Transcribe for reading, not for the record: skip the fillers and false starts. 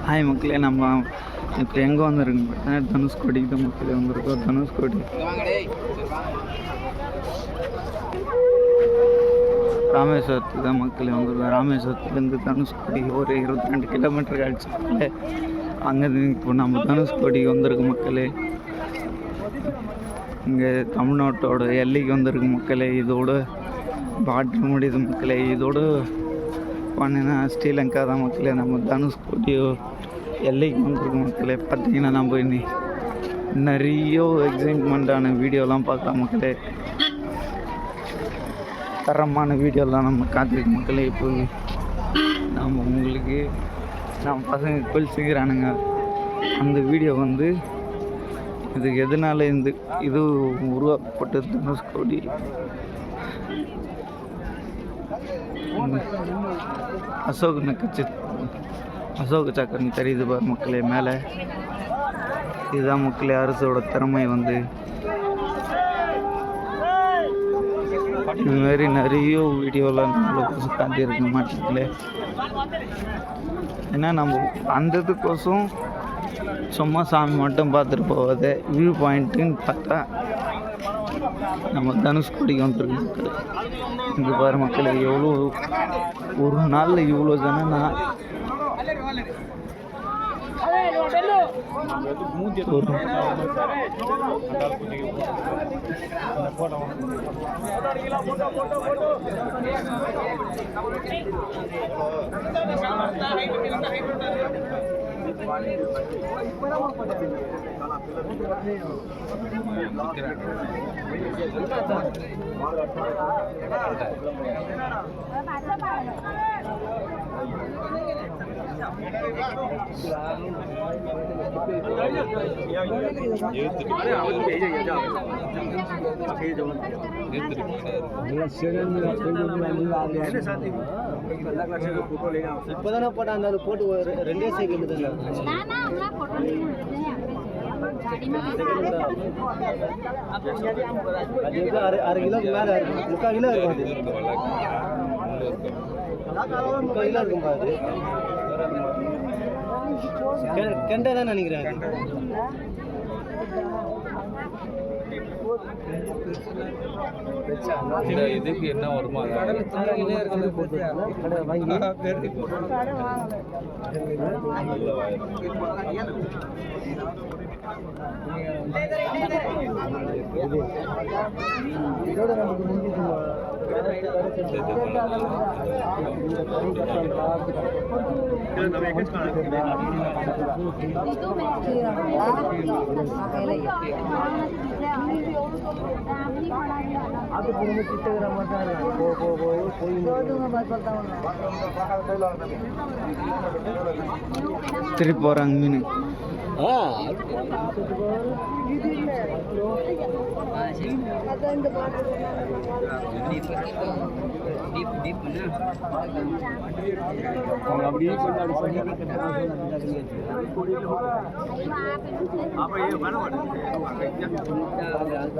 Hi மக்களே, நம்ம இப்போ எங்கே வந்துருக்குன்னு பார்த்தீங்கன்னா தனுஷ்கோடிக்கு தான் மக்களே வந்திருக்கோம். தனுஷ்கோடி ராமேஸ்வரத்துக்கு தான் மக்களே வந்திருக்கோம். ராமேஸ்வரத்துலேருந்து தனுஷ்கோடி ஒரு 22 கிலோமீட்டருக்கு அடிச்சுக்கல. அங்கேருந்து இப்போ நம்ம தனுஷ்கோடிக்கு வந்திருக்கோம் மக்களே. இங்கே தமிழ்நாட்டோட எல்லைக்கு வந்திருக்கு மக்களே. இதோட பார்டர் முடியுது மக்களே. இதோட பண்ணினா ஸ்ரீலங்கா தான் மக்களே. நம்ம தனுஷ்கோடியோ எல்லைக்கு வந்திருக்கு மக்களே. பார்த்தீங்கன்னா நம்ம இனி நிறைய எக்ஸைட்மெண்ட்டான வீடியோலாம் பார்க்கலாம் மக்களே. தரமான வீடியோலாம் நம்ம காத்திருக்கு மக்களே. இப்போ நம்ம உங்களுக்கு நம்ம பசங்க கொலிச்சுக்கிறானுங்க. அந்த வீடியோ வந்து இது எதனால இது உருவாக்கப்பட்டது தனுஷ்கோடி அசோக சக்கரம் தெரியுது பாரு மக்களே மேலே. இதுதான் மக்களே அரசோட திறமை வந்து. இதுமாரி நிறைய வீடியோலாம் நம்மளுக்கு காட்டியிருக்க மாட்டேங்களே. ஏன்னா நம்ம அந்த இதுக்கோசம் சும்மா சாமி மட்டும் பார்த்துட்டு போகாத வியூ பாயிண்ட்டுன்னு பார்த்தா நம்ம தனுஷ்கோடிக்கு வந்துருக்கு மக்கள். இங்கே பாரு மக்கள் எவ்வளோ ஒரு நாளில் இவ்வளோ ஜனம்னா இப்பதானே போட்டா அந்த போட்டு 2 செகண்ட் தான். அரை கிலோக்கு மேல 3/4 கிலோ இருக்கும். அது 3/4 கிலோ இருக்கும் பாரு. கெண்டை தான் நினைக்கிறேன். இதுக்கு என்ன வருமா இதோட நமக்கு முடிஞ்சிச்சு. திருப்பி போகிறாங்க மீன். அப்படியே